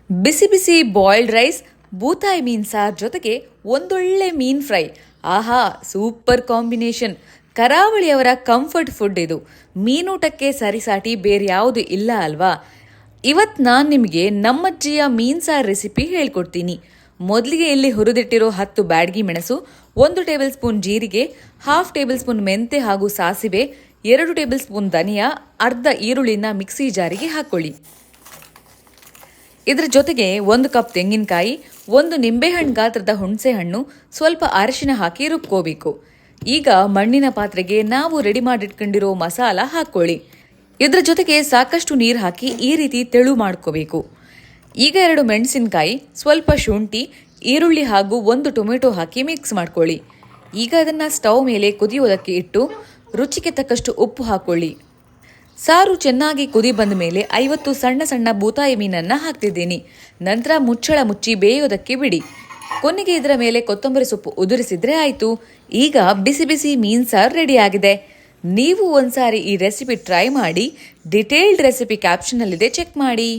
ಬಿಸಿ ಬಿಸಿ boiled rice, ಬೂತಾಯಿ ಮೀನ್ sir ಜೊತೆಗೆ ಒಂದೊಳ್ಳೆ ಮೀನ್ ಫ್ರೈ. ಆಹಾ, ಸೂಪರ್ ಕಾಂಬಿನೇಷನ್. ಕರಾವಳಿಯವರ ಕಂಫರ್ಟ್ ಫುಡ್ ಇದು. ಮೀನೂಟಕ್ಕೆ ಸರಿಸಾಟಿ ಬೇರೆ ಯಾವುದು ಇಲ್ಲ ಅಲ್ವಾ? ಇವತ್ತು ನಾನು ನಿಮಗೆ ನಮ್ಮಜ್ಜಿಯ ಮೀನ್ ಸಾರ್ ರೆಸಿಪಿ ಹೇಳ್ಕೊಡ್ತೀನಿ. ಮೊದಲಿಗೆ ಇಲ್ಲಿ ಹುರಿದಿಟ್ಟಿರೋ 10 ಬ್ಯಾಡಗಿ ಮೆಣಸು, 1 ಟೇಬಲ್ ಸ್ಪೂನ್ ಜೀರಿಗೆ, 1/2 ಟೇಬಲ್ ಸ್ಪೂನ್ ಮೆಂತೆ ಹಾಗೂ ಸಾಸಿವೆ, 2 ಟೇಬಲ್ ಸ್ಪೂನ್ ಧನಿಯಾ, ಅರ್ಧ ಈರುಳ್ಳಿನ ಮಿಕ್ಸಿ ಜಾರಿಗೆ ಹಾಕೊಳ್ಳಿ. ಇದರ ಜೊತೆಗೆ 1 ಕಪ್ ತೆಂಗಿನಕಾಯಿ, 1 ನಿಂಬೆಹಣ್ಣು ಗಾತ್ರದ ಹುಣಸೆ ಹಣ್ಣು, ಸ್ವಲ್ಪ ಅರಿಶಿನ ಹಾಕಿ ರುಬ್ಕೋಬೇಕು. ಈಗ ಮಣ್ಣಿನ ಪಾತ್ರೆಗೆ ನಾವು ರೆಡಿ ಮಾಡಿಟ್ಕೊಂಡಿರೋ ಮಸಾಲ ಹಾಕೊಳ್ಳಿ. ಇದರ ಜೊತೆಗೆ ಸಾಕಷ್ಟು ನೀರು ಹಾಕಿ ಈ ರೀತಿ ತೆಳು ಮಾಡ್ಕೋಬೇಕು. ಈಗ 2 ಮೆಣಸಿನಕಾಯಿ, ಸ್ವಲ್ಪ ಶುಂಠಿ, ಈರುಳ್ಳಿ ಹಾಗೂ 1 ಟೊಮೆಟೊ ಹಾಕಿ ಮಿಕ್ಸ್ ಮಾಡ್ಕೊಳ್ಳಿ. ಈಗ ಅದನ್ನು ಸ್ಟವ್ ಮೇಲೆ ಕುದಿಯೋದಕ್ಕೆ ಇಟ್ಟು ರುಚಿಗೆ ತಕ್ಕಷ್ಟು ಉಪ್ಪು ಹಾಕೊಳ್ಳಿ. ಸಾರು ಚೆನ್ನಾಗಿ ಕುದಿ ಬಂದ ಮೇಲೆ 50 ಸಣ್ಣ ಸಣ್ಣ ಬೂತಾಯಿ ಮೀನನ್ನು ಹಾಕ್ತಿದ್ದೀನಿ. ನಂತರ ಮುಚ್ಚಳ ಮುಚ್ಚಿ ಬೇಯೋದಕ್ಕೆ ಬಿಡಿ. ಕೊನೆಗೆ ಇದರ ಮೇಲೆ ಕೊತ್ತಂಬರಿ ಸೊಪ್ಪು ಉದುರಿಸಿದ್ರೆ ಆಯಿತು. ಈಗ ಬಿಸಿ ಬಿಸಿ ಮೀನ್ ಸಾರು ರೆಡಿಯಾಗಿದೆ. ನೀವು ಒಂದ್ಸಾರಿ ಈ ರೆಸಿಪಿ ಟ್ರೈ ಮಾಡಿ. ಡಿಟೇಲ್ಡ್ ರೆಸಿಪಿ ಕ್ಯಾಪ್ಷನ್ನಲ್ಲಿದೆ, ಚೆಕ್ ಮಾಡಿ.